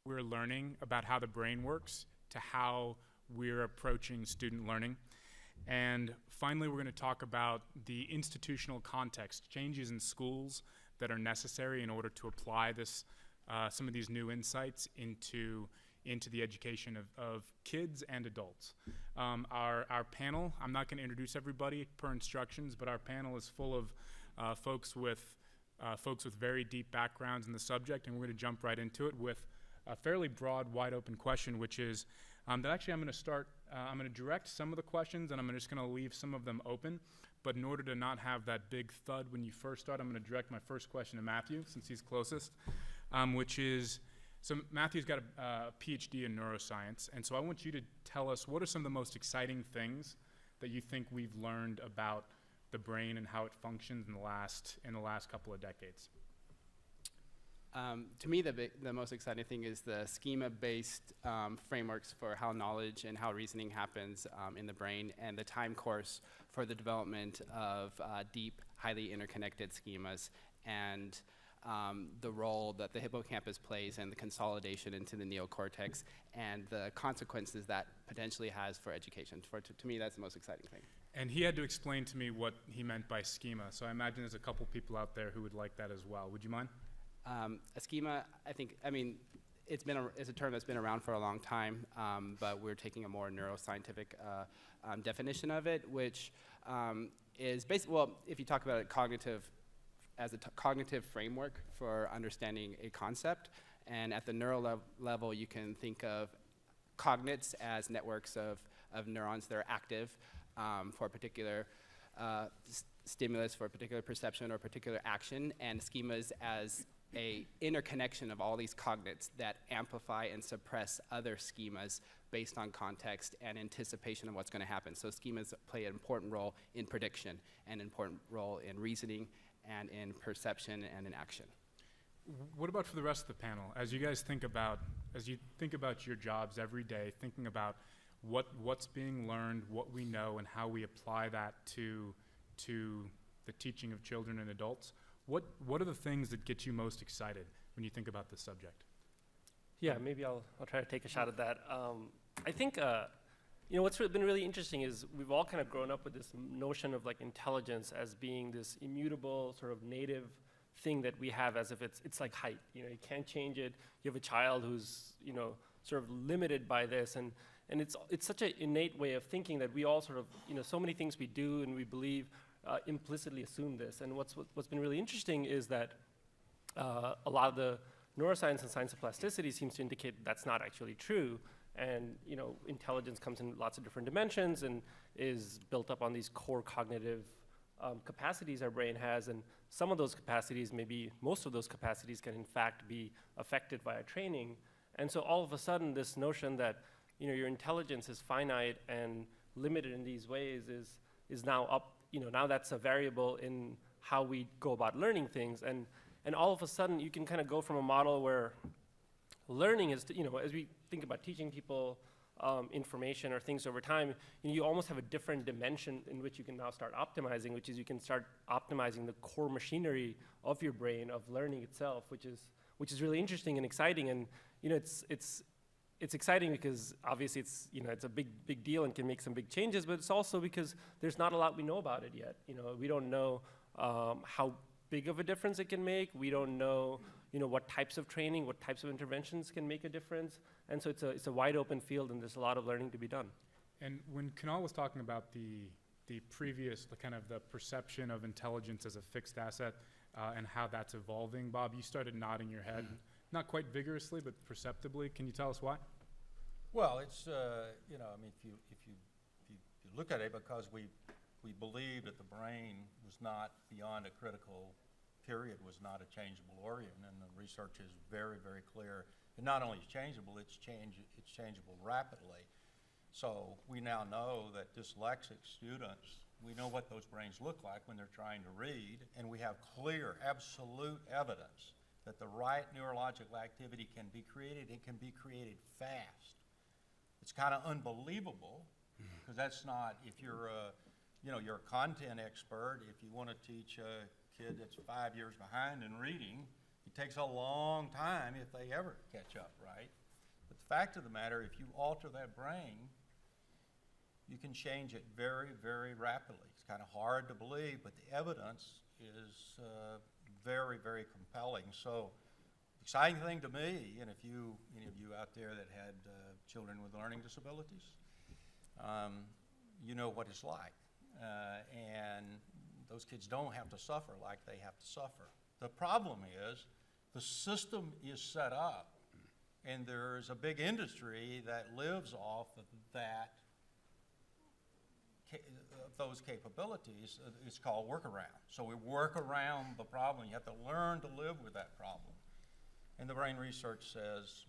we're learning about how the brain works to how we're approaching student learning. And finally, we're going to talk about the institutional context, changes in schools that are necessary in order to apply this, some of these new insights into the education of kids and adults. Our panel, I'm not going to introduce everybody per instructions, but our panel is full of folks with very deep backgrounds in the subject, and we're going to jump right into it with a fairly broad, wide open question, which is that actually I'm going to start, I'm going to direct some of the questions, and I'm just going to leave some of them open. But in order to not have that big thud when you first start, I'm going to direct my first question to Matthew, since he's closest, which is, so Matthew's got a PhD in neuroscience, and so I want you to tell us what are some of the most exciting things that you think we've learned about the brain and how it functions in the last couple of decades. To me, the most exciting thing is the schema-based frameworks for how knowledge and how reasoning happens in the brain, and the time course for the development of deep, highly interconnected schemas, and the role that the hippocampus plays in the consolidation into the neocortex, and the consequences that potentially has for education. To me, that's the most exciting thing. And he had to explain to me what he meant by schema, so I imagine there's a couple people out there who would like that as well. Would you mind? A schema, I mean, it's a term that's been around for a long time, but we're taking a more neuroscientific definition of it, which is basically, well, if you talk about it as a cognitive framework for understanding a concept, and at the neural level, you can think of cognates as networks of neurons that are active for a particular stimulus, for a particular perception or particular action, and schemas as a interconnection of all these cognates that amplify and suppress other schemas based on context and anticipation of what's going to happen. So schemas play an important role in prediction, and an important role in reasoning, and in perception, and in action. What about for the rest of the panel? As you guys think about your jobs every day, thinking about what's being learned, what we know, and how we apply that to the teaching of children and adults, what are the things that get you most excited when you think about this subject? Yeah, maybe I'll try to take a shot at that. I think what's been really interesting is we've all kind of grown up with this notion of like intelligence as being this immutable sort of native thing that we have, as if it's like height. You can't change it. You have a child who's sort of limited by this, and it's such an innate way of thinking that we all sort of so many things we do and we believe implicitly assume this. And what's been really interesting is that a lot of the neuroscience and science of plasticity seems to indicate that's not actually true. And intelligence comes in lots of different dimensions and is built up on these core cognitive capacities our brain has. And some of those capacities, maybe most of those capacities, can in fact be affected by our training. And so all of a sudden, this notion that your intelligence is finite and limited in these ways is now up. Now that's a variable in how we go about learning things. And all of a sudden, you can kind of go from a model where learning is, as we think about teaching people information or things over time, you almost have a different dimension in which you can now start optimizing, which is you can start optimizing the core machinery of your brain, of learning itself, which is really interesting and exciting. And it's exciting because obviously it's a big deal and can make some big changes, but it's also because there's not a lot we know about it yet. We don't know how big of a difference it can make. We don't know what types of training, what types of interventions can make a difference. And so it's a wide open field, and there's a lot of learning to be done. And when Kunal was talking about the previous, the kind of the perception of intelligence as a fixed asset and how that's evolving, Bob, you started nodding your head. Not quite vigorously, but perceptibly. Can you tell us why? Well, it's if you look at it, because we believe that the brain was not beyond a critical period, was not a changeable organ, and the research is very, very clear. It not only is changeable, it's changeable rapidly. So we now know that dyslexic students, we know what those brains look like when they're trying to read, and we have clear, absolute evidence that the right neurological activity can be created. It can be created fast. It's kind of unbelievable, because that's not, if you're you're a content expert, if you want to teach a kid that's 5 years behind in reading, It takes a long time if they ever catch up, right? But the fact of the matter, if you alter that brain, you can change it very, very rapidly. It's kind of hard to believe, but the evidence is very, very compelling. So, exciting thing to me, and if any of you out there that had children with learning disabilities, you know what it's like. And those kids don't have to suffer like they have to suffer. The problem is the system is set up, and there's a big industry that lives off of that, those capabilities. It's called workaround. So we work around the problem. You have to learn to live with that problem. And the brain research says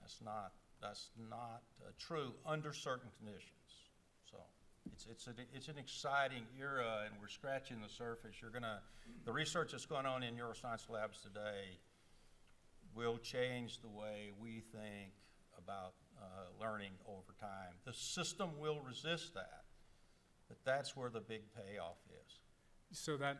that's not true under certain conditions. So it's an exciting era, and we're scratching the surface. The research that's going on in neuroscience labs today will change the way we think about learning over time. The system will resist that, but that's where the big payoff is. So that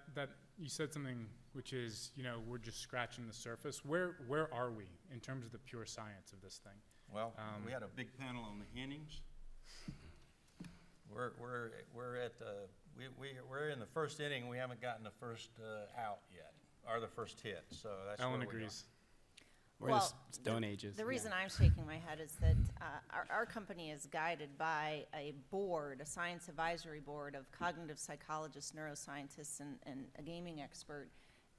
you said something which is, we're just scratching the surface. Where are we in terms of the pure science of this thing? Well, we had a big panel on the innings. We're in the first inning. We haven't gotten the first out yet, or the first hit. So that's Ellen where we agrees. We're in the Stone Ages. The reason I'm shaking my head is that our company is guided by a board, a science advisory board of cognitive psychologists, neuroscientists, and a gaming expert.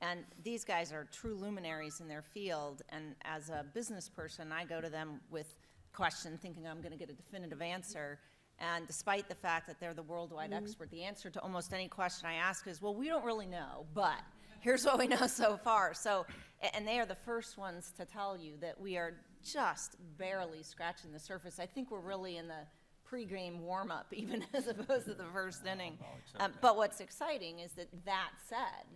And these guys are true luminaries in their field. And as a business person, I go to them with a question thinking I'm going to get a definitive answer. And despite the fact that they're the worldwide expert, the answer to almost any question I ask is, well, we don't really know, but here's what we know so far. So, and they are the first ones to tell you that we are just barely scratching the surface. I think we're really in the pre-game warm-up, even as opposed to the first inning. But what's exciting is that said,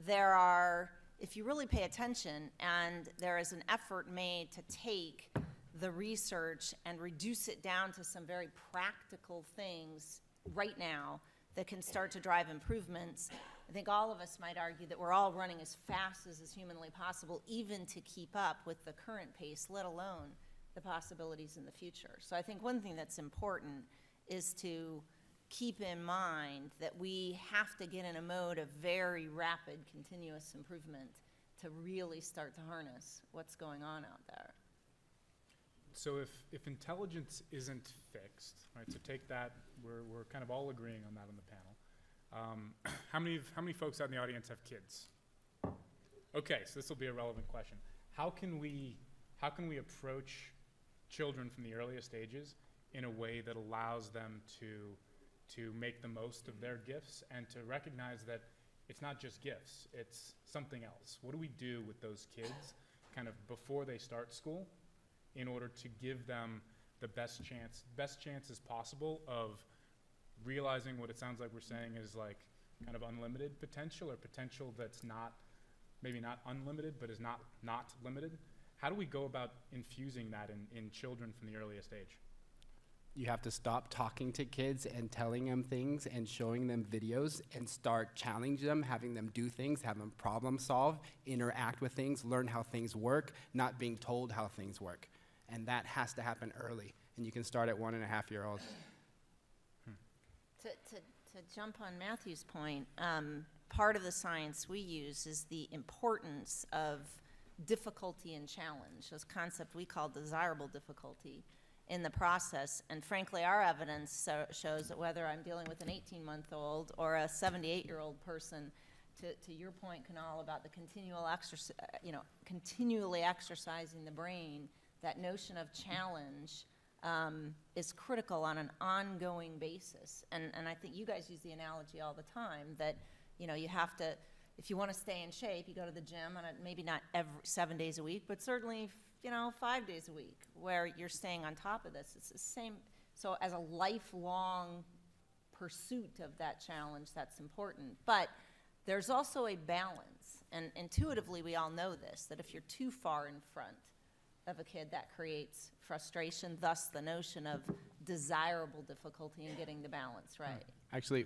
there are, if you really pay attention, and there is an effort made to take the research and reduce it down to some very practical things right now that can start to drive improvements. I think all of us might argue that we're all running as fast as is humanly possible, even to keep up with the current pace, let alone the possibilities in the future. So I think one thing that's important is to keep in mind that we have to get in a mode of very rapid, continuous improvement to really start to harness what's going on out there. So if intelligence isn't fixed, right? So take that. We're kind of all agreeing on that on the panel. How many folks out in the audience have kids? Okay, so this will be a relevant question. How can we approach children from the earliest ages in a way that allows them to make the most of their gifts and to recognize that it's not just gifts, it's something else? What do we do with those kids kind of before they start school in order to give them the best chances possible of realizing what it sounds like we're saying is like kind of unlimited potential, or potential that's maybe not unlimited, but is not limited? How do we go about infusing that in children from the earliest age? You have to stop talking to kids and telling them things and showing them videos and start challenging them, having them do things, have them problem solve, interact with things, learn how things work, not being told how things work. And that has to happen early. And you can start at 1.5-year-olds. To jump on Matthew's point, part of the science we use is the importance of difficulty and challenge, this concept we call desirable difficulty in the process. And frankly, our evidence shows that whether I'm dealing with an 18-month-old or a 78-year-old person, to your point, Kunal, about the continually exercising the brain, that notion of challenge is critical on an ongoing basis. And I think you guys use the analogy all the time that, you have to, if you want to stay in shape, you go to the gym, and maybe not 7 days a week, but certainly, 5 days a week, where you're staying on top of this. It's the same. So as a lifelong pursuit of that challenge, that's important. But there's also a balance. And intuitively, we all know this, that if you're too far in front of a kid, that creates frustration, thus the notion of desirable difficulty in getting the balance right. Actually,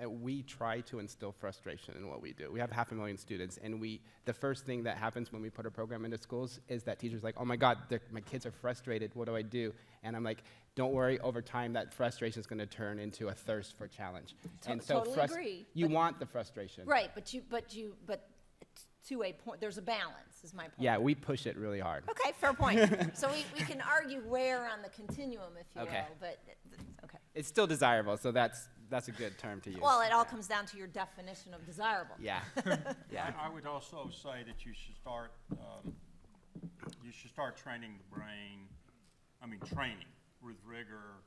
we try to instill frustration in what we do. We have 500,000 students, and the first thing that happens when we put a program into schools is that teachers are like, oh my God, my kids are frustrated, what do I do? And I'm like, don't worry, over time that frustration is going to turn into a thirst for challenge. And so Totally agree. you but- want the frustration. Right, but to a point, there's a balance, is my point. Yeah, we push it really hard. Okay, fair point. So we can argue where on the continuum, if you Okay. will, but, okay. It's still desirable, so that's a good term to use. Well, it all comes down to your definition of desirable. Yeah, yeah. I would also say that you should start training the brain, training with rigor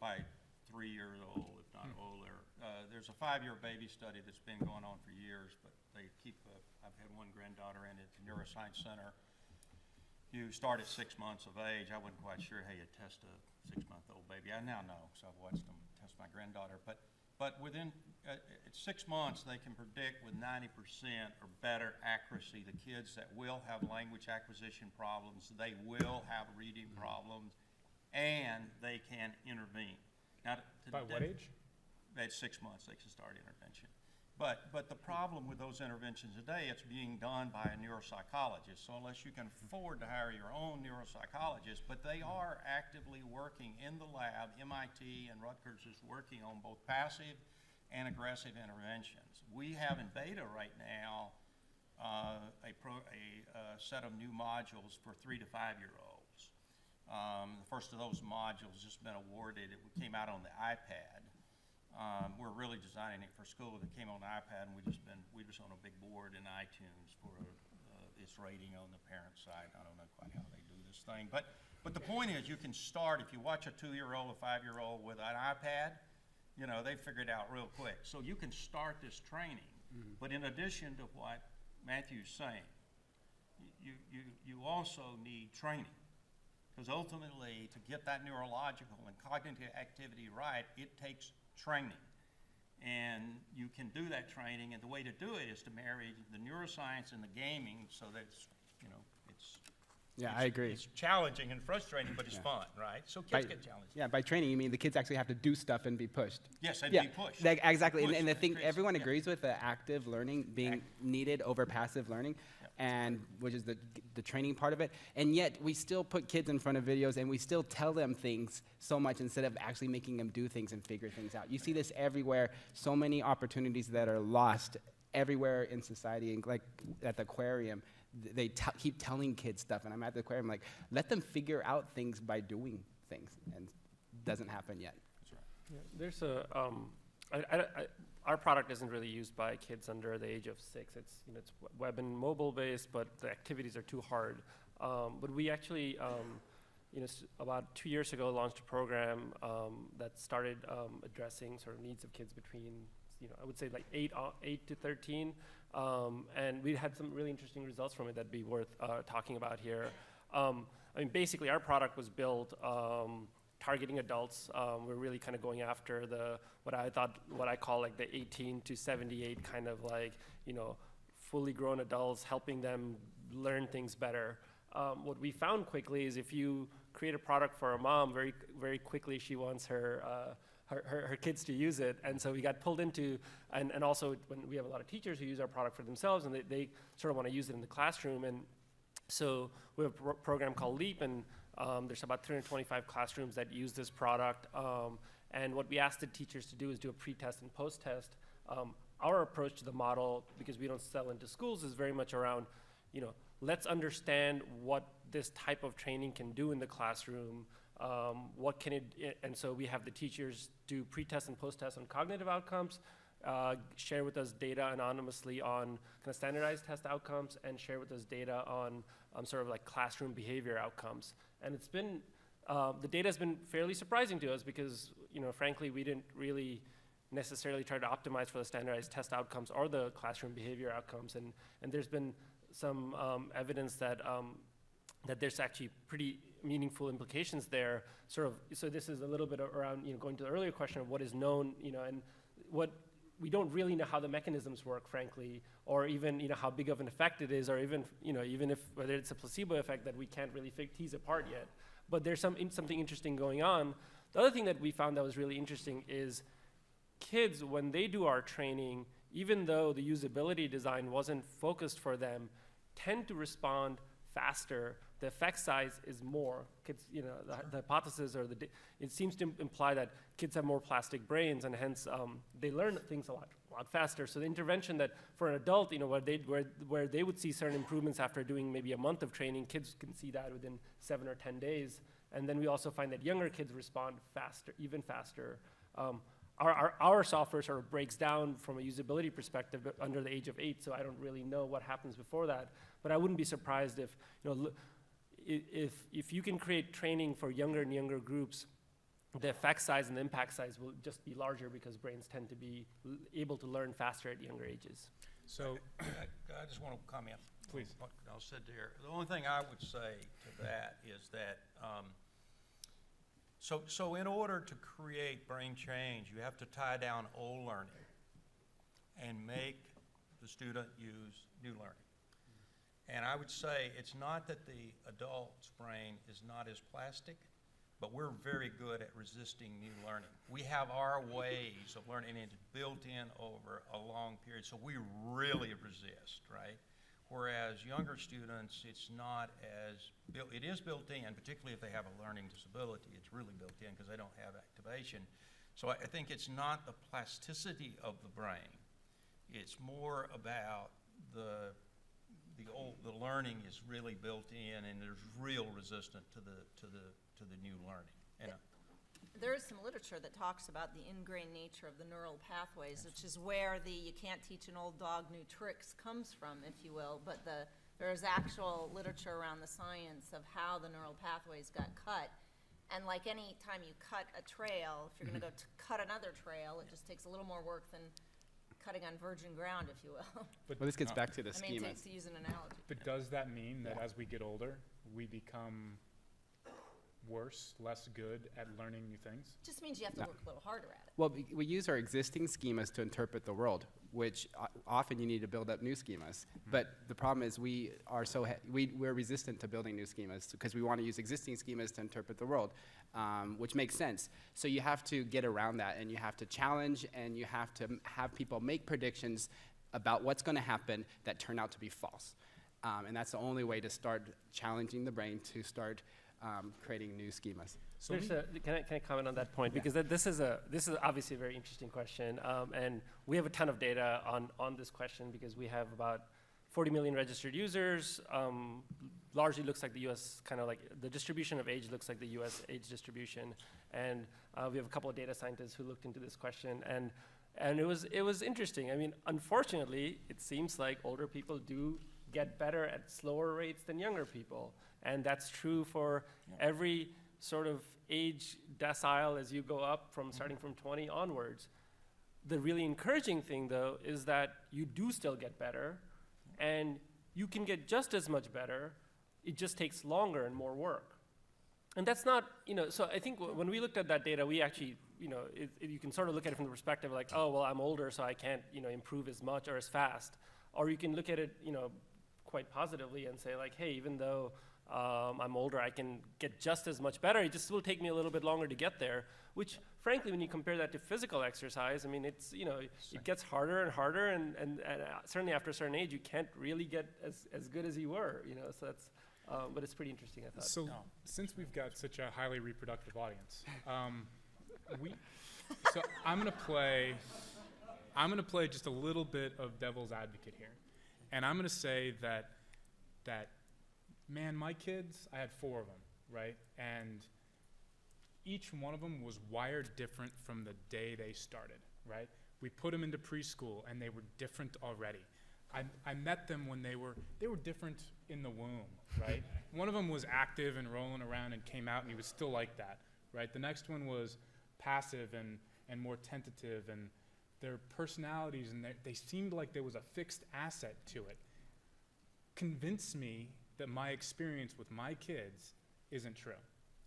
by 3 years old, if not older. There's a 5-year baby study that's been going on for years, but they keep, I've had one granddaughter in at the Neuroscience Center. You start at 6 months of age. I wasn't quite sure how you test a 6-month-old baby. I now know, so I've watched them test my granddaughter. But within at 6 months, they can predict with 90% or better accuracy the kids that will have language acquisition problems, they will have reading problems, and they can intervene. Now, By what age? at 6 months, they can start intervention. But the problem with those interventions today, it's being done by a neuropsychologist. So unless you can afford to hire your own neuropsychologist, but they are actively working in the lab. MIT and Rutgers is working on both passive and aggressive interventions. We have in beta right now a set of new modules for 3 to 5-year-olds. The first of those modules just been awarded. It came out on the iPad. We're really designing it for school. It came on the iPad, and we're just on a big board in iTunes for its rating on the parent side. I don't know quite how they do this thing, but the point is, you can start if you watch a 2-year-old, a 5-year-old with an iPad. They figure it out real quick. So you can start this training, but in addition to what Matthew's saying, you also need training. Because ultimately, to get that neurological and cognitive activity right, it takes training. And you can do that training, and the way to do it is to marry the neuroscience and the gaming so that it's, I agree. It's challenging and frustrating, but it's fun, right? So kids get challenged. Yeah, by training, you mean the kids actually have to do stuff and be pushed. Yes, and Yeah, be pushed. exactly. Pushed, And the that thing creates- everyone yeah. agrees with, the active learning being needed over passive learning, and which is the training part of it. And yet we still put kids in front of videos, and we still tell them things so much instead of actually making them do things and figure things out. You see this everywhere. So many opportunities that are lost everywhere in society, like at the aquarium. They keep telling kids stuff, and I'm at the aquarium like, let them figure out things by doing things, and it doesn't happen yet. Yeah, there's our product isn't really used by kids under the age of 6. It's it's web and mobile based, but the activities are too hard. But we actually about 2 years ago launched a program that started addressing sort of needs of kids between I would say like 8 to 13. And we had some really interesting results from it that'd be worth talking about here. Basically, our product was built targeting adults. We're really kind of going after what I call like the 18 to 78 kind of like, fully grown adults, helping them learn things better. What we found quickly is if you create a product for a mom, very, very quickly she wants her kids to use it. And so we got pulled into, and also when we have a lot of teachers who use our product for themselves, and they sort of want to use it in the classroom. And so we have a program called LEAP, and there's about 325 classrooms that use this product. And what we asked the teachers to do is do a pre-test and post-test. Our approach to the model, because we don't sell into schools, is very much around, let's understand what this type of training can do in the classroom. What can it, and so we have the teachers do pre-test and post-test on cognitive outcomes, share with us data anonymously on kind of standardized test outcomes, and share with us data on sort of like classroom behavior outcomes. And it's been, the data has been fairly surprising to us because, frankly, we didn't really necessarily try to optimize for the standardized test outcomes or the classroom behavior outcomes. And there's been some evidence that that there's actually pretty meaningful implications there. So this is a little bit around, going to the earlier question of what is known, and what we don't really know how the mechanisms work, frankly, or even, how big of an effect it is, or even, even if whether it's a placebo effect that we can't really tease apart yet. But there's something interesting going on. The other thing that we found that was really interesting is kids, when they do our training, even though the usability design wasn't focused for them, tend to respond faster. The effect size is more. Kids, you know, the hypothesis or it seems to imply that kids have more plastic brains, and hence they learn things a lot faster. So the intervention that for an adult, you know, where they would see certain improvements after doing maybe a month of training, kids can see that within 7 or 10 days. And then we also find that younger kids respond faster, even faster. Our software sort of breaks down from a usability perspective under the age of 8, so I don't really know what happens before that. But I wouldn't be surprised if, you know, if you can create training for younger and younger groups, the effect size and the impact size will just be larger because brains tend to be able to learn faster at younger ages. So, I just want to comment. Please. On what I said there. The only thing I would say to that is that, so in order to create brain change, you have to tie down old learning and make the student use new learning. And I would say it's not that the adult's brain is not as plastic, but we're very good at resisting new learning. We have our ways of learning, and it's built in over a long period, so we really resist, right? Whereas younger students, it's not as built. It is built in, particularly if they have a learning disability. It's really built in because they don't have activation. So I think it's not the plasticity of the brain. It's more about the learning is really built in, and there's real resistance to the new learning. And There is some literature that talks about the ingrained nature of the neural pathways, which is where the "you can't teach an old dog new tricks" comes from, if you will. But there is actual literature around the science of how the neural pathways got cut. And like any time you cut a trail, if you're going to go cut another trail, it just takes a little more work than cutting on virgin ground, if you will. Well, this gets back to the I mean, schema. to use an analogy. but does that mean that Yeah. as we get older, we become worse, less good at learning new things? Just means you have to No. work a little harder at it. Well, we use our existing schemas to interpret the world, which often you need to build up new schemas. But the problem is we're resistant to building new schemas because we want to use existing schemas to interpret the world, which makes sense. So you have to get around that, and you have to challenge, and you have to have people make predictions about what's going to happen that turn out to be false. And that's the only way to start challenging the brain to start creating new schemas. So Can I comment on that point? Yeah. Because this is obviously a very interesting question, and we have a ton of data on this question because we have about 40 million registered users. Largely looks like the U.S. kind of like the distribution of age looks like the U.S. age distribution, and we have a couple of data scientists who looked into this question, and it was interesting. I mean, unfortunately, it seems like older people do get better at slower rates than younger people. And that's true for every sort of age decile as you go up from starting from 20 onwards. The really encouraging thing, though, is that you do still get better, and you can get just as much better. It just takes longer and more work. And that's not, you know, so I think when we looked at that data, we actually, you know, you can sort of look at it from the perspective like, oh, well, I'm older, so I can't, you know, improve as much or as fast. Or you can look at it, you know, quite positively and say like, hey, even though I'm older, I can get just as much better. It just will take me a little bit longer to get there, which frankly, when you compare that to physical exercise, I mean, it's, you know, it gets harder and harder, and certainly after a certain age, you can't really get as good as you were, you know, so that's, but it's pretty interesting, I thought. So, since we've got such a highly reproductive audience, so I'm gonna play just a little bit of devil's advocate here, and I'm gonna say that man, my kids, I had 4 of them, right? And each one of them was wired different from the day they started, right? We put them into preschool, and they were different already. I met them when they were different in the womb, right? One of them was active and rolling around and came out, and he was still like that, right? The next one was passive and more tentative, and their personalities, and they seemed like there was a fixed asset to it. Convince me that my experience with my kids isn't true,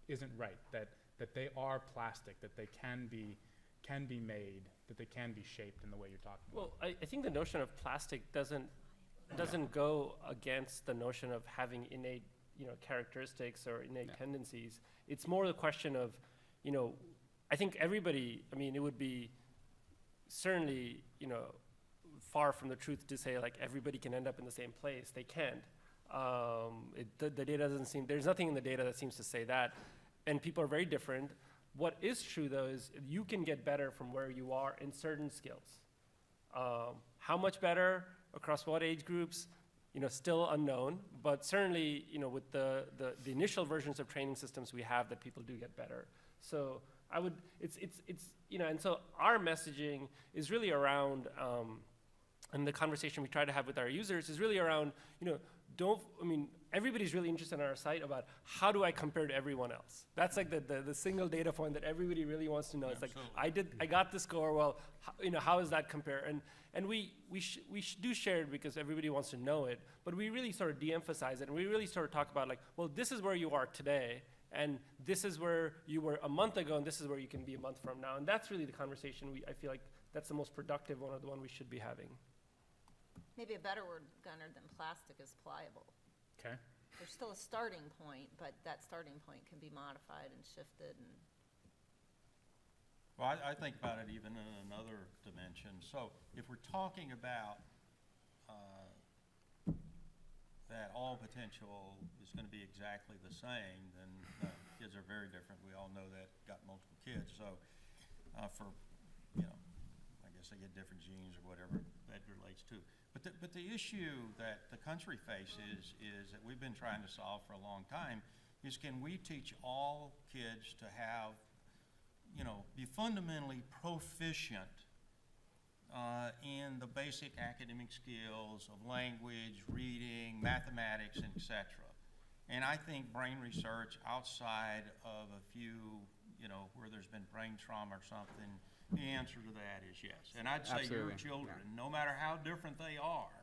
isn't right, that they are plastic, that they can be made, that they can be shaped in the way you're talking about. Well, I think the notion of plastic doesn't go against the notion of having innate, you know, characteristics or innate tendencies. It's more the question of, you know, I think everybody, I mean, it would be certainly, far from the truth to say like everybody can end up in the same place. They can't. The data doesn't seem, there's nothing in the data that seems to say that. And people are very different. What is true though is you can get better from where you are in certain skills. How much better across what age groups, still unknown, but certainly, with the initial versions of training systems we have, that people do get better. So and so our messaging is really around, and the conversation we try to have with our users is really around, everybody's really interested on our site about how do I compare to everyone else? That's like the single data point that everybody really wants to know. It's like, I got the score, well, how does that compare? And we do share it because everybody wants to know it, but we really sort of de-emphasize it, and we really sort of talk about like, well, this is where you are today, and this is where you were a month ago, and this is where you can be a month from now. And that's really the conversation I feel like that's the most productive one, or the one we should be having. Maybe a better word, Gunnar, than plastic is pliable. Okay. There's still a starting point, but that starting point can be modified and shifted. And Well, I think about it even in another dimension. So if we're talking about that all potential is going to be exactly the same, then kids are very different. We all know that, got multiple kids. So I guess they get different genes or whatever that relates to. But the issue that the country faces is that we've been trying to solve for a long time is, can we teach all kids to have, be fundamentally proficient in the basic academic skills of language, reading, mathematics, and et cetera. And I think brain research outside of a few, where there's been brain trauma or something, the answer to that is yes. And I'd say your Absolutely. children, no matter how different they are,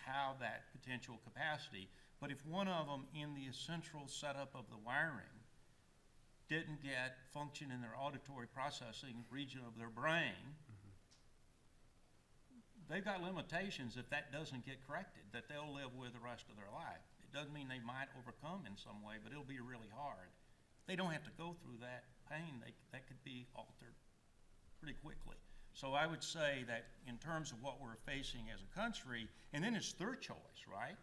have that potential capacity. But if one of them in the essential setup of the wiring didn't get function in their auditory processing region of their brain, they've got limitations if that doesn't get corrected, that they'll live with the rest of their life. It doesn't mean they might overcome in some way, but it'll be really hard. They don't have to go through that pain. That could be altered pretty quickly. So I would say that in terms of what we're facing as a country, and then it's their choice, right?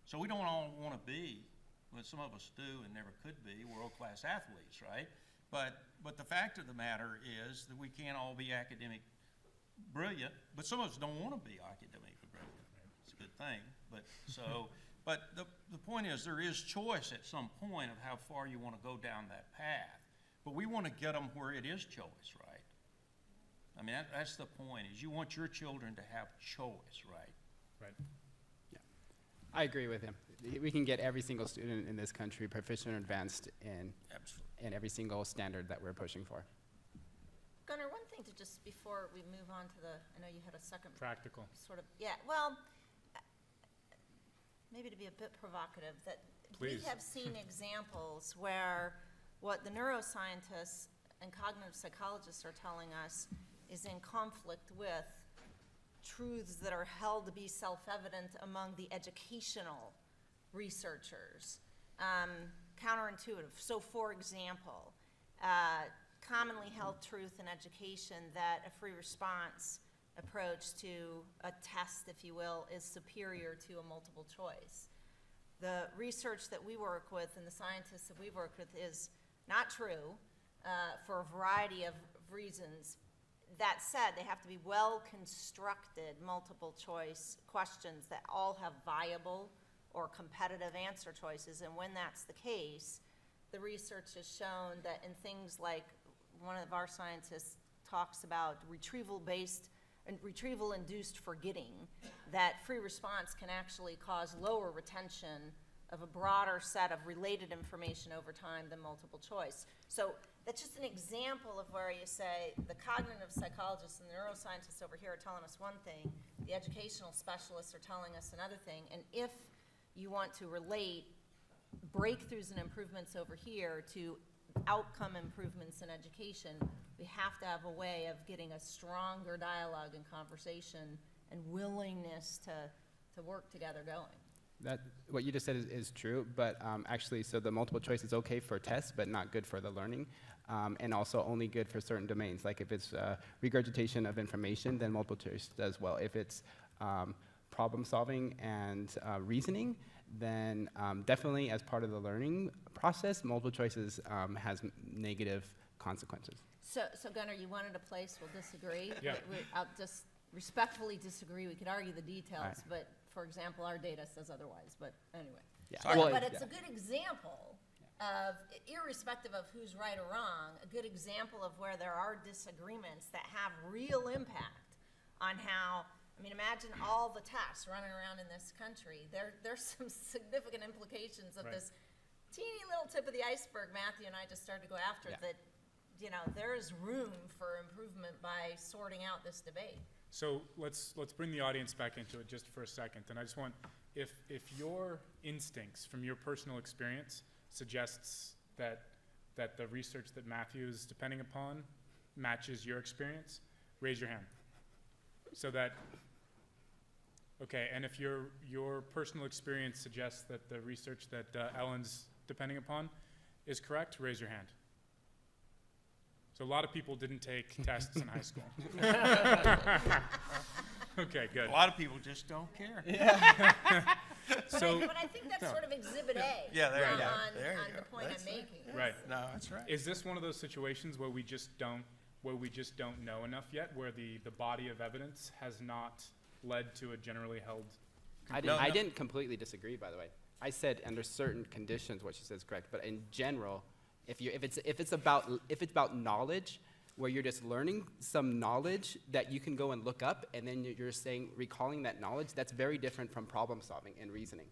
So we don't all want to be, well, some of us do and never could be, world-class athletes, right? But the fact of the matter is that we can't all be academic brilliant, but some of us don't want to be academically brilliant. It's a good thing. But the point is, there is choice at some point of how far you want to go down that path. But we want to get them where it is choice, right? I mean, that's the point, is you want your children to have choice, right? Right. I agree with him. We can get every single student in this country proficient or advanced in every single standard that we're pushing for. Gunnar, one thing to just, before we move on to I know you had a second. Practical. Sort of, yeah, well, maybe to be a bit provocative, that Please. we have seen examples where what the neuroscientists and cognitive psychologists are telling us is in conflict with truths that are held to be self-evident among the educational researchers. Counterintuitive. So, for example, commonly held truth in education that a free response approach to a test, if you will, is superior to a multiple choice. The research that we work with and the scientists that we work with is not true for a variety of reasons. That said, they have to be well-constructed multiple choice questions that all have viable or competitive answer choices, and when that's the case, the research has shown that in things like, one of our scientists talks about retrieval-based and retrieval-induced forgetting, that free response can actually cause lower retention of a broader set of related information over time than multiple choice. So that's just an example of where you say the cognitive psychologists and the neuroscientists over here are telling us one thing, the educational specialists are telling us another thing, and if you want to relate breakthroughs and improvements over here to outcome improvements in education, we have to have a way of getting a stronger dialogue and conversation and willingness to work together going. That, what you just said is true, but actually, so the multiple choice is okay for tests, but not good for the learning, and also only good for certain domains. Like if it's regurgitation of information, then multiple choice does well. If it's problem solving and reasoning, then definitely as part of the learning process, multiple choices has negative consequences. So Gunnar, you wanted a place, we'll disagree. Yeah. I'll just respectfully disagree. We could argue the details, Right. but for example, our data says otherwise, but anyway. Yeah. But it's a good example of, irrespective of who's right or wrong, a good example of where there are disagreements that have real impact on how, I mean, imagine all the tests running around in this country. There's some significant implications of Right. this teeny little tip of the iceberg Matthew and I just started to go after, Yeah. that, you know, there is room for improvement by sorting out this debate. So let's bring the audience back into it just for a second. And I just want, if your instincts from your personal experience suggests that the research that Matthew is depending upon matches your experience, raise your hand. So that, okay, and if your personal experience suggests that the research that Ellen's depending upon is correct, raise your hand. So a lot of people didn't take tests in high school. Okay, good. A lot of people just don't care. So, But I think that's sort of exhibit A. Yeah, there you go. on- There you On the go. point I'm That's making. right. No, that's right. Is this one of those situations where we just don't know enough yet, where the body of evidence has not led to a generally held? I didn't completely disagree, by the way. I said under certain conditions what she says is correct, but in general, if it's about knowledge, where you're just learning some knowledge that you can go and look up, and then you're saying recalling that knowledge, that's very different from problem solving and reasoning.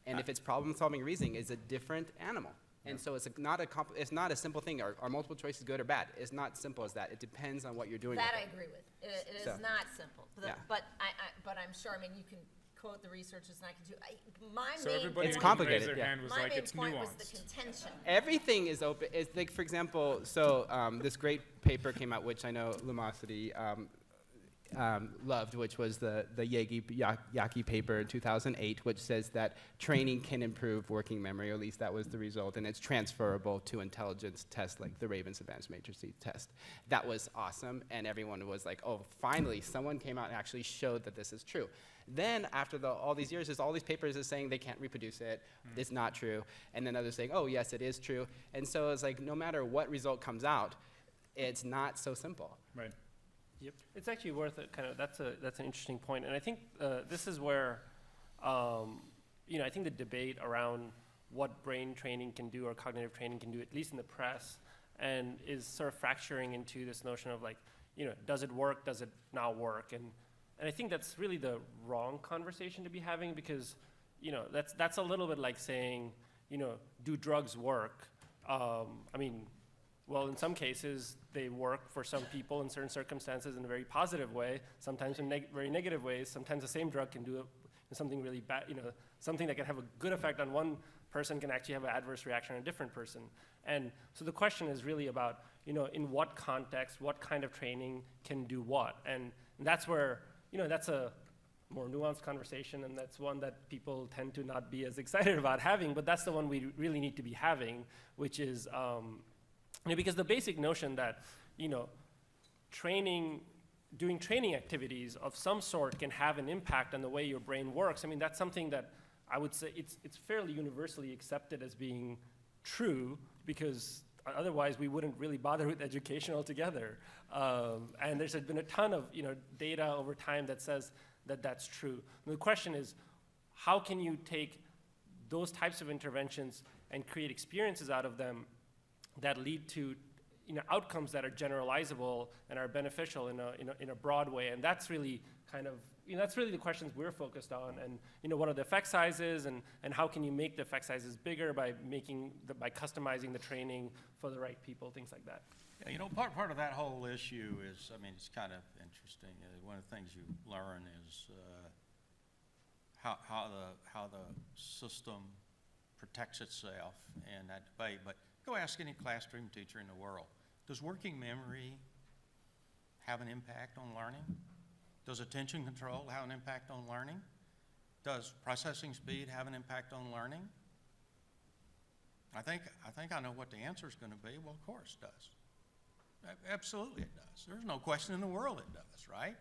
And if it's problem solving and reasoning, it's a different animal. And so it's not a simple thing. Are multiple choices good or bad? It's not simple as that. It depends on what you're doing. That with I it. agree with. It is So, not simple. yeah. But I'm sure, I mean, you can quote the researchers and I can do, my So main. everybody It's who point- didn't raise complicated, their yeah. hand was My like, main it's point was the nuanced. contention. Everything is open. It's like, for example, so this great paper came out, which I know Lumosity loved, which was the Yaki paper in 2008, which says that training can improve working memory, or at least that was the result, and it's transferable to intelligence tests like the Ravens Advanced Matrices test. That was awesome, and everyone was like, oh, finally, someone came out and actually showed that this is true. Then, after all these years, there's all these papers is saying they can't reproduce it, it's not true, and then others saying, oh, yes, it is true. And so it's like, no matter what result comes out, it's not so simple. Right. Yep. It's actually worth it. That's an interesting point, and I think this is where, I think the debate around what brain training can do or cognitive training can do, at least in the press, and is sort of fracturing into this notion of like, does it work? Does it not work? And I think that's really the wrong conversation to be having, because, that's a little bit like saying, do drugs work? Well, in some cases, they work for some people in certain circumstances in a very positive way, sometimes in very negative ways. Sometimes the same drug can do something really bad, something that can have a good effect on one person can actually have an adverse reaction on a different person. And so the question is really about, in what context, what kind of training can do what? And that's where, that's a more nuanced conversation, and that's one that people tend to not be as excited about having, but that's the one we really need to be having, which is, because the basic notion that, doing training activities of some sort can have an impact on the way your brain works. I mean, that's something that I would say it's fairly universally accepted as being true, because otherwise we wouldn't really bother with education altogether. And there's been a ton of data over time that says that that's true. And the question is, how can you take those types of interventions and create experiences out of them that lead to outcomes that are generalizable and are beneficial in a broad way? And that's really kind of that's really the questions we're focused on. And what are the effect sizes, and how can you make the effect sizes bigger by customizing the training for the right people, things like that. Yeah, part of that whole issue is, it's kind of interesting. One of the things you learn is how the system protects itself in that debate. But go ask any classroom teacher in the world. Does working memory have an impact on learning? Does attention control have an impact on learning? Does processing speed have an impact on learning? I think I know what the answer is going to be. Well, of course it does. Absolutely it does. There's no question in the world it does, right?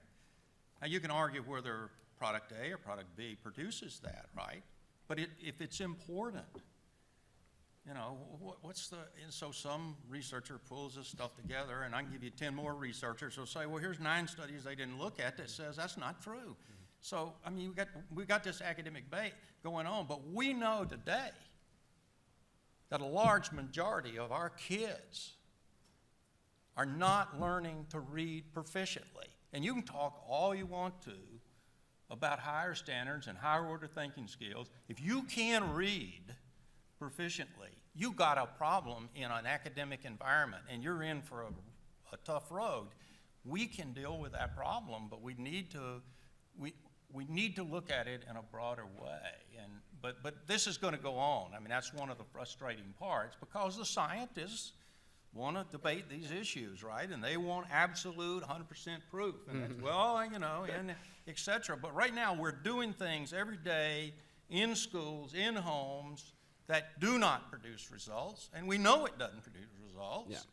Now, you can argue whether product A or product B produces that, right? But if it's important, you know, and so some researcher pulls this stuff together, and I can give you 10 more researchers who'll say, well, here's 9 studies they didn't look at that says that's not true. So, I mean, we got this academic debate going on, but we know today that a large majority of our kids are not learning to read proficiently. And you can talk all you want to about higher standards and higher order thinking skills. If you can read proficiently, you got a problem in an academic environment and you're in for a tough road. We can deal with that problem, but we need to look at it in a broader way. But this is going to go on. I mean, that's one of the frustrating parts because the scientists want to debate these issues, right? And they want absolute 100% proof. And that's, well, you know, and et cetera. But right now we're doing things every day in schools, in homes, that do not produce results. And we know it doesn't produce results.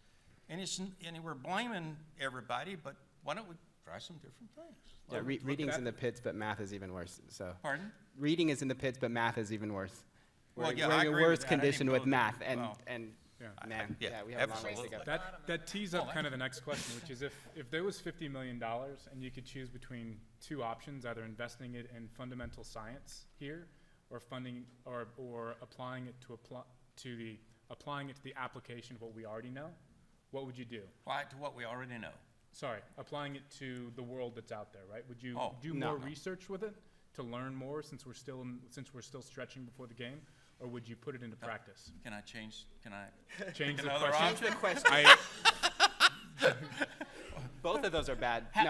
Yeah. And we're blaming everybody, but why don't we try some different things? Yeah, reading's in the pits, but math is even worse. So Pardon? reading is in the pits, but math is even worse. Well, yeah, we're I in a agree with worse that. I didn't condition go with there. math, and Well, man, yeah, we have a long ways to go. absolutely. That tees up kind of the next question, which is if there was $50 million and you could choose between 2 options, either investing it in fundamental science here, or funding or applying it to the application of what we already know, what would you do? Apply it to what we already know. Sorry, applying it to the world that's out there, right? Would you do No. more research with it to learn more since we're still stretching before the game, or would you put it into practice? Can I change? Can I? Change the Another question. option? I, Both of those are bad. How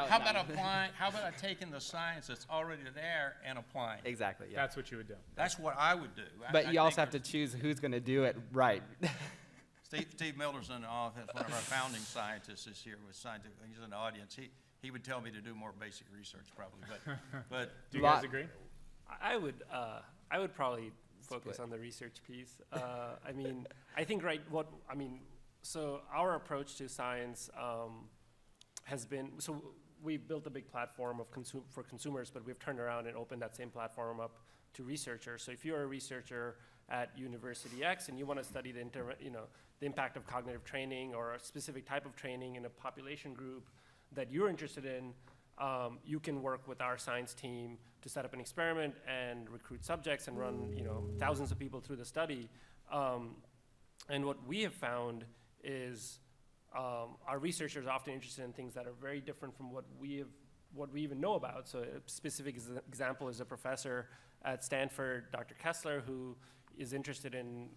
about taking the science that's already there and applying it? Exactly, yeah. that's what you would do. That's what I would do. But I you also think have to choose who's going to do it right. Steve Miller's in the office, one of our founding scientists this year with scientific, he's in the audience. He would tell me to do more basic research probably, but Do you guys agree? I would probably focus on the research piece. I mean, I think so our approach to science has been, so we built a big platform for consumers, but we've turned around and opened that same platform up to researchers. So if you're a researcher at University X and you want to study the impact of cognitive training or a specific type of training in a population group that you're interested in, you can work with our science team to set up an experiment and recruit subjects and run thousands of people through the study. And what we have found is our researchers are often interested in things that are very different from what we even know about. So a specific example is a professor at Stanford, Dr. Kessler, who is interested in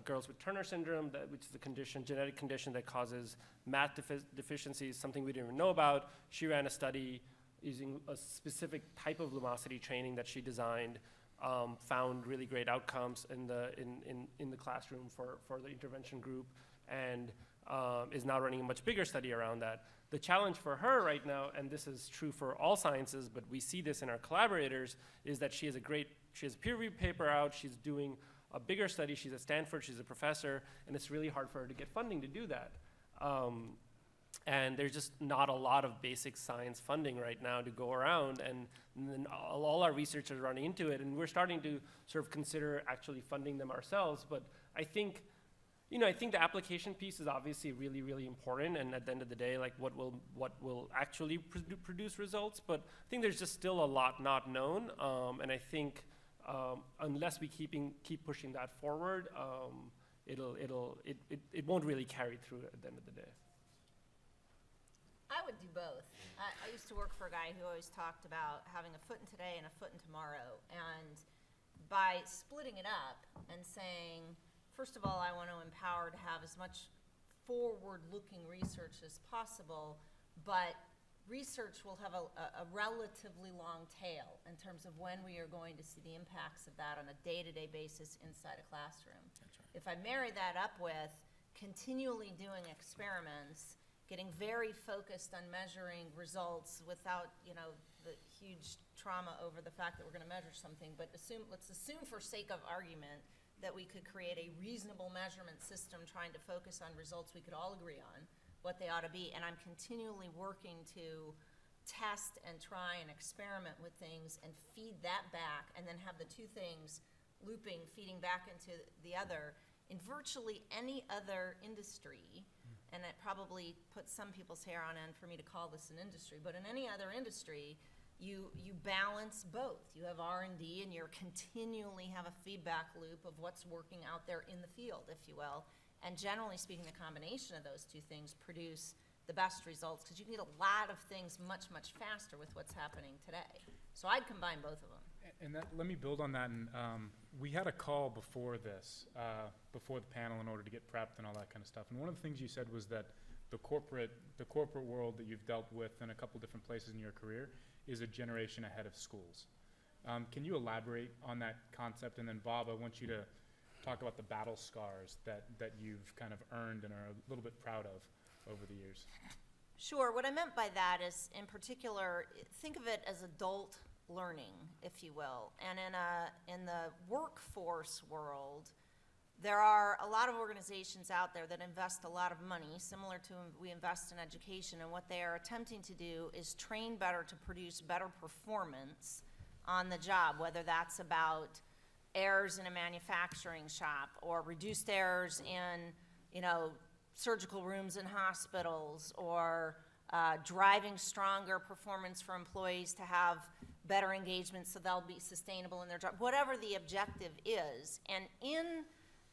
girls with Turner syndrome, which is a genetic condition that causes math deficiencies, something we didn't even know about. She ran a study using a specific type of lumosity training that she designed, found really great outcomes in the classroom for the intervention group, and is now running a much bigger study around that. The challenge for her right now, and this is true for all sciences, but we see this in our collaborators, is that she has a peer-reviewed paper out, she's doing a bigger study, she's at Stanford, she's a professor, and it's really hard for her to get funding to do that. And there's just not a lot of basic science funding right now to go around, and then all our research is running into it, and we're starting to sort of consider actually funding them ourselves. But I think the application piece is obviously really, really important, and at the end of the day, like what will actually produce results. But I think there's just still a lot not known, and I think unless we keep pushing that forward, it won't really carry through at the end of the day. I would do both. I used to work for a guy who always talked about having a foot in today and a foot in tomorrow. And by splitting it up and saying, first of all, I want to empower to have as much forward-looking research as possible, but research will have a relatively long tail in terms of when we are going to see the impacts of that on a day-to-day basis inside a classroom. That's right. If I marry that up with continually doing experiments getting very focused on measuring results without, the huge trauma over the fact that we're gonna measure something, but let's assume for sake of argument that we could create a reasonable measurement system trying to focus on results we could all agree on, what they ought to be, and I'm continually working to test and try and experiment with things and feed that back, and then have the two things looping, feeding back into the other. In virtually any other industry, and it probably puts some people's hair on end for me to call this an industry, but in any other industry, you balance both. You have R&D, and you're continually have a feedback loop of what's working out there in the field, if you will. And generally speaking, the combination of those two things produce the best results, because you can get a lot of things much, much faster with what's happening today. So I'd combine both of them. And let me build on that. And we had a call before this, before the panel, in order to get prepped and all that kind of stuff. And one of the things you said was that the corporate world that you've dealt with in a couple different places in your career is a generation ahead of schools. Can you elaborate on that concept? And then Bob, I want you to talk about the battle scars that you've kind of earned and are a little bit proud of over the years. Sure. What I meant by that is, in particular, think of it as adult learning, if you will. And in the workforce world, there are a lot of organizations out there that invest a lot of money, similar to we invest in education, and what they are attempting to do is train better to produce better performance on the job, whether that's about errors in a manufacturing shop or reduced errors in, surgical rooms in hospitals, or driving stronger performance for employees to have better engagement so they'll be sustainable in their job, whatever the objective is. And in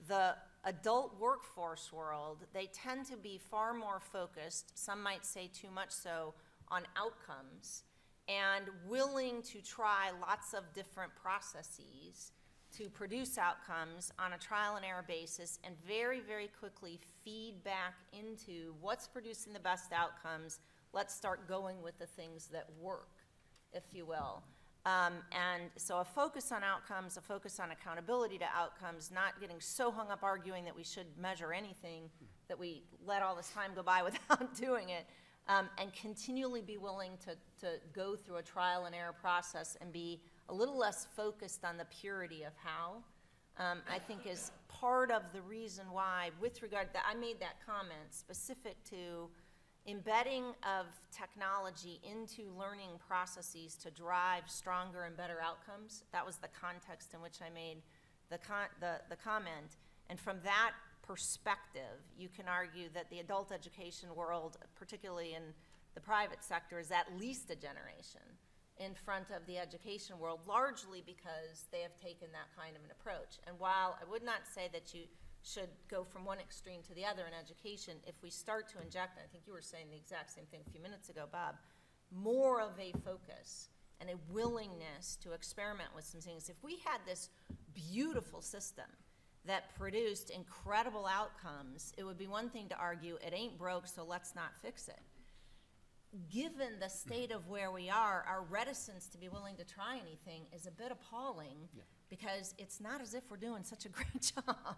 the adult workforce world, they tend to be far more focused, some might say too much so, on outcomes, and willing to try lots of different processes to produce outcomes on a trial and error basis, and very, very quickly feed back into what's producing the best outcomes. Let's start going with the things that work, if you will. And so a focus on outcomes, a focus on accountability to outcomes, not getting so hung up arguing that we should measure anything that we let all this time go by without doing it, and continually be willing to go through a trial and error process and be a little less focused on the purity of how, I think is part of the reason why, with regard to, I made that comment specific to embedding of technology into learning processes to drive stronger and better outcomes. That was the context in which I made the comment. And from that perspective, you can argue that the adult education world, particularly in the private sector, is at least a generation in front of the education world, largely because they have taken that kind of an approach. And while I would not say that you should go from one extreme to the other in education, if we start to inject, and I think you were saying the exact same thing a few minutes ago, Bob, more of a focus and a willingness to experiment with some things. If we had this beautiful system that produced incredible outcomes, it would be one thing to argue, it ain't broke, so let's not fix it. Given the state of where we are, our reticence to be willing to try anything is a bit appalling, because it's not as if we're doing such a great job.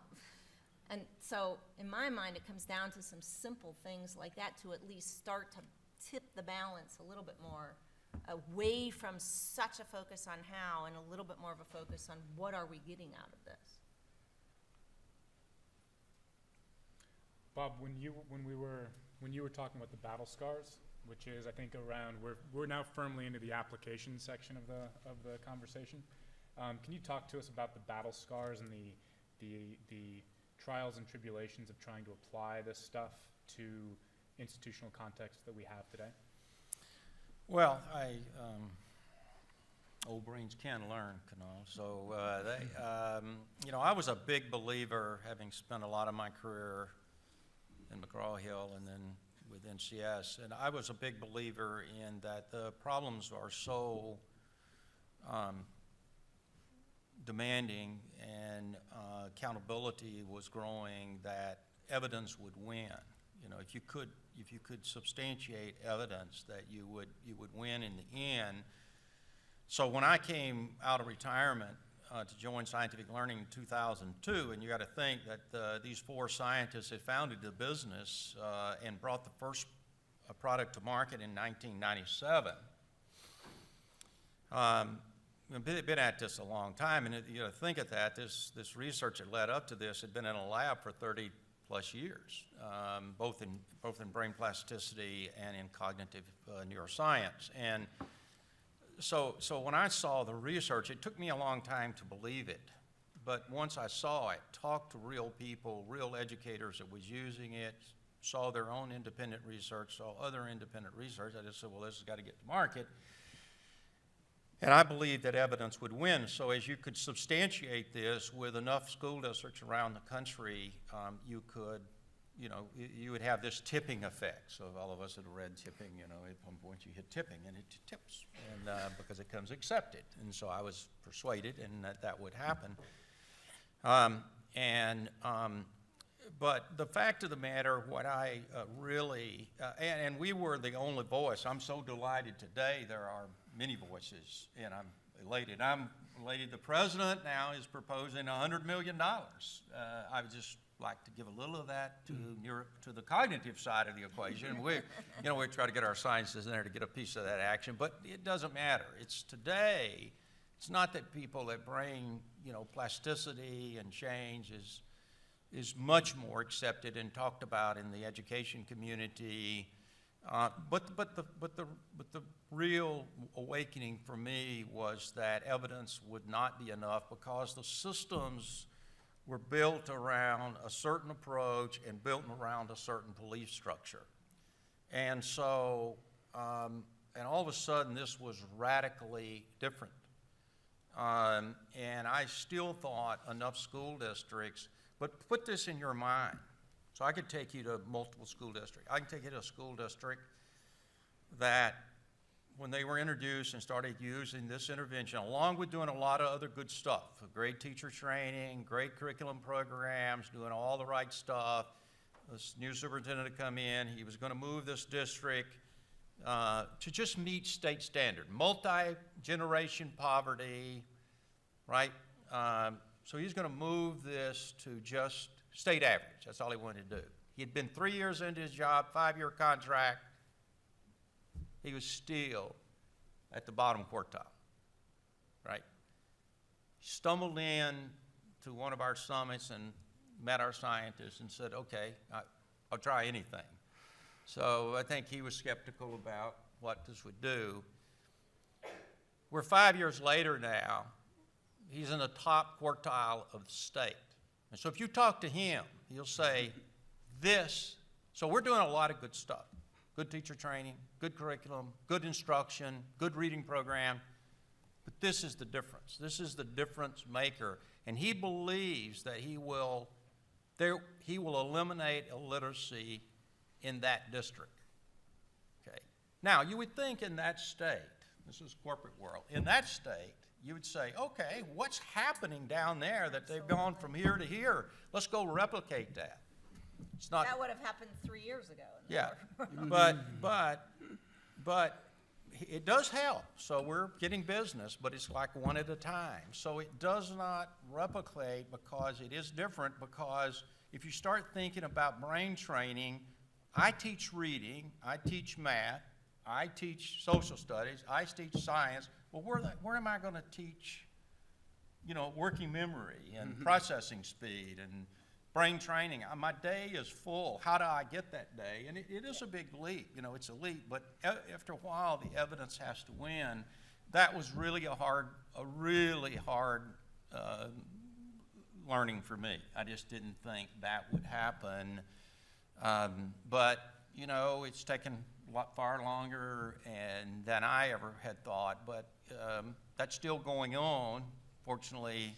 And so, in my mind, it comes down to some simple things like that to at least start to tip the balance a little bit more away from such a focus on how, and a little bit more of a focus on what are we getting out of this. Bob, when you were talking about the battle scars, which is, I think, around, we're now firmly into the application section of the conversation. Can you talk to us about the battle scars and the trials and tribulations of trying to apply this stuff to institutional context that we have today? Well, old brains can learn, so I was a big believer, having spent a lot of my career in McGraw-Hill and then with NCS, and I was a big believer in that the problems are so demanding, and accountability was growing, that evidence would win. If you could substantiate evidence, that you would win in the end. So when I came out of retirement to join Scientific Learning in 2002, and you got to think that these four scientists had founded the business and brought the first a product to market in 1997. We've been at this a long time, and you know, think of that, this research that led up to this had been in a lab for 30 plus years, both in brain plasticity and in cognitive neuroscience. And so when I saw the research, it took me a long time to believe it. But once I saw it, talked to real people, real educators that was using it, saw their own independent research, saw other independent research, I just said, well, this has got to get to market. And I believe that evidence would win. So as you could substantiate this with enough school districts around the country, you could, you know, you would have this tipping effect. So all of us that have read tipping, you know, at one point you hit tipping and it tips, and because it comes accepted. And so I was persuaded and that would happen. But the fact of the matter, what I really, and we were the only voice. I'm so delighted today there are many voices, and I'm elated. The president now is proposing $100 million. I would just like to give a little of that to the cognitive side of the equation. We try to get our scientists in there to get a piece of that action, but it doesn't matter. It's today. It's not that people that bring, plasticity and change is much more accepted and talked about in the education community. But the real awakening for me was that evidence would not be enough because the systems were built around a certain approach and built around a certain belief structure. And so, and all of a sudden this was radically different. And I still thought enough school districts, but put this in your mind. So I could take you to multiple school districts. I can take you to a school district that when they were introduced and started using this intervention, along with doing a lot of other good stuff, great teacher training, great curriculum programs, doing all the right stuff, this new superintendent had come in, he was going to move this district to just meet state standard, multi-generation poverty, right? So he's going to move this to just state average. That's all he wanted to do. He had been 3 years into his job, 5-year contract. He was still at the bottom quartile, right? He stumbled in to one of our summits and met our scientists and said, okay, I'll try anything. So I think he was skeptical about what this would do. We're 5 years later now. He's in the top quartile of the state. And so if you talk to him, he'll say this. So we're doing a lot of good stuff. Good teacher training, good curriculum, good instruction, good reading program. But this is the difference. This is the difference maker. And he believes that he will eliminate illiteracy in that district. Okay. Now, you would think in that state, this is corporate world, in that state, you would say, okay, what's happening down there that they've gone from here to here? Let's go replicate that. It's not. That would have happened 3 years ago. Yeah, but it does help. So we're getting business, but it's like one at a time. So it does not replicate because it is different, because if you start thinking about brain training, I teach reading, I teach math, I teach social studies, I teach science. Well, where am I going to teach, working memory and processing speed and brain training? My day is full. How do I get that day? And it is a big leap. It's a leap. But after a while, the evidence has to win. That was really a really hard learning for me. I just didn't think that would happen. But it's taken far longer than I ever had thought. But that's still going on. Fortunately,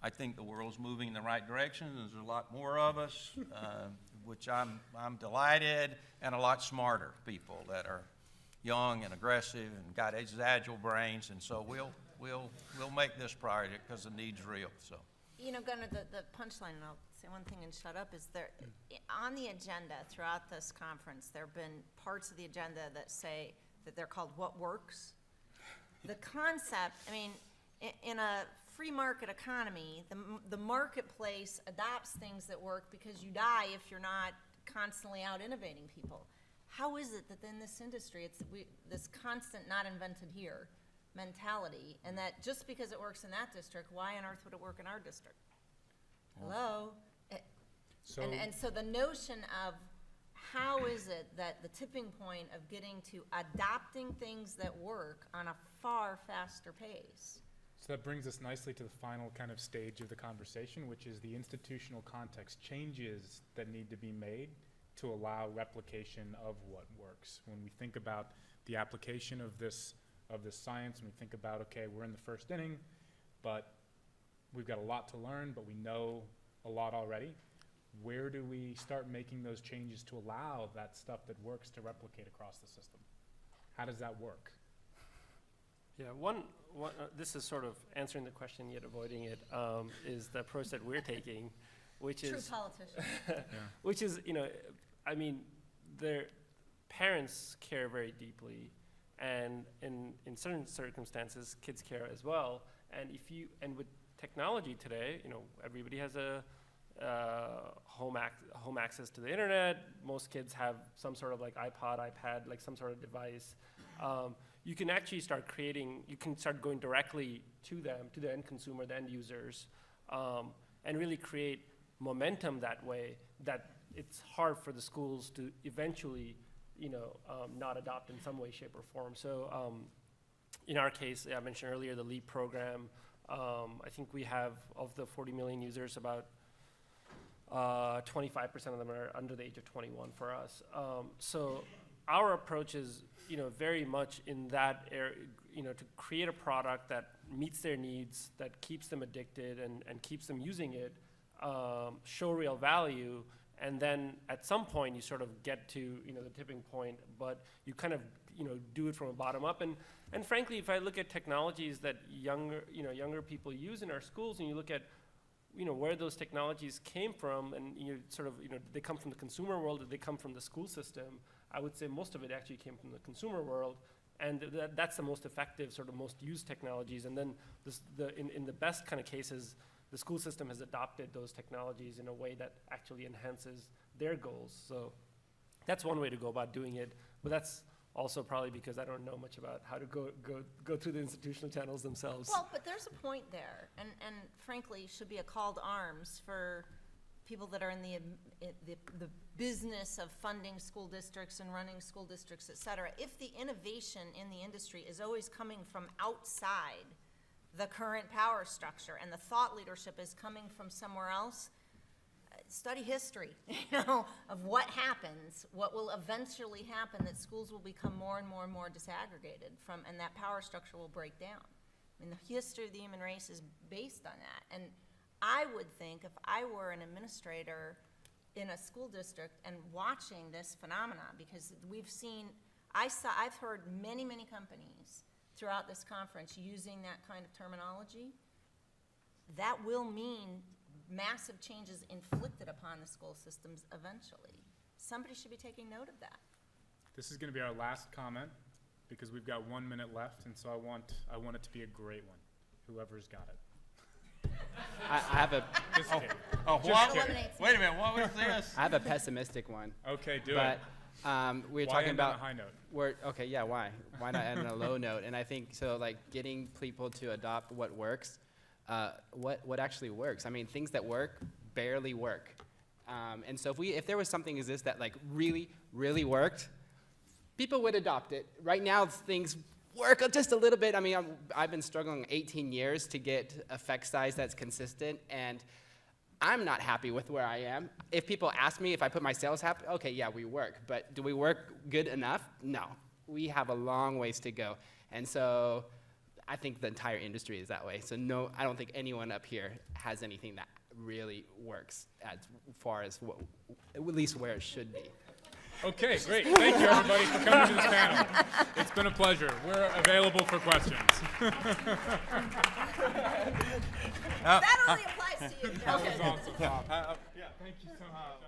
I think the world's moving in the right direction. There's a lot more of us, which I'm delighted, and a lot smarter people that are young and aggressive and got agile brains. And so we'll make this project because the need's real. So. Gunnar, the punchline, and I'll say one thing and shut up, is there, on the agenda throughout this conference, there have been parts of the agenda that say that they're called what works. The concept, in a free market economy, the marketplace adopts things that work because you die if you're not constantly out innovating people. how is it that in this industry, this constant not invented here mentality, and that just because it works in that district, why on earth would it work in our district? Hello? So, And so the notion of how is it that the tipping point of getting to adopting things that work on a far faster pace? so that brings us nicely to the final kind of stage of the conversation, which is the institutional context changes that need to be made to allow replication of what works. When we think about the application of this science, and we think about, okay, we're in the first inning, but we've got a lot to learn, but we know a lot already. Where do we start making those changes to allow that stuff that works to replicate across the system? How does that work? Yeah, this is sort of answering the question yet avoiding it, is the approach that we're taking, which True is, politician. which is, I mean, their parents care very deeply, and in certain circumstances, kids care as well. And with technology today, everybody has a home access to the internet. Most kids have some sort of like iPod, iPad, like some sort of device. You can actually start going directly to them, to the end consumer, the end users, and really create momentum that way, that it's hard for the schools to eventually, not adopt in some way, shape, or form. So in our case, I mentioned earlier the LEAP program. I think we have, of the 40 million users, about 25% of them are under the age of 21 for us. So our approach is, very much in that area, to create a product that meets their needs, that keeps them addicted and keeps them using it, show real value, and then at some point you sort of get to, the tipping point, but you kind of, do it from a bottom up. And frankly, if I look at technologies that younger people use in our schools, and you look at where those technologies came from, and did they come from the consumer world, did they come from the school system? I would say most of it actually came from the consumer world, and that's the most effective, sort of most used technologies. And then in the best kind of cases, the school system has adopted those technologies in a way that actually enhances their goals. So that's one way to go about doing it, but that's also probably because I don't know much about how to go through the institutional channels themselves. Well, but there's a point there, and frankly, should be a call to arms for people that are in the business of funding school districts and running school districts, et cetera. If the innovation in the industry is always coming from outside the current power structure, and the thought leadership is coming from somewhere else, study history, of what happens, what will eventually happen, that schools will become more and more and more disaggregated from, and that power structure will break down. I mean, the history of the human race is based on that. And I would think if I were an administrator in a school district and watching this phenomenon, because I've heard many, many companies throughout this conference using that kind of terminology, that will mean massive changes inflicted upon the school systems eventually. Somebody should be taking note of that. This is going to be our last comment because we've got 1 minute left, and so I want it to be a great one. Whoever's got it. I have a Just kidding. Oh, Just what? kidding. Eliminates Wait a minute, what was this? I have a pessimistic one, Okay, do but it. we're Why talking end on about a high note? why not end on a low note? And I think so, like getting people to adopt what works. What actually works? I mean, things that work barely work. And so if there was something as this that like really, really worked, people would adopt it. Right now, things work just a little bit. I mean, I've been struggling 18 years to get effect size that's consistent, and I'm not happy with where I am. If people ask me if I put my sales hat, okay, yeah, we work. But do we work good enough? No. We have a long ways to go. And so I think the entire industry is that way. So no, I don't think anyone up here has anything that really works as far as at least where it should be. Okay, great. Thank you, everybody, for coming to this panel. It's been a pleasure. We're available for questions. That only applies to you. That was awesome. Yeah. Thank you so much.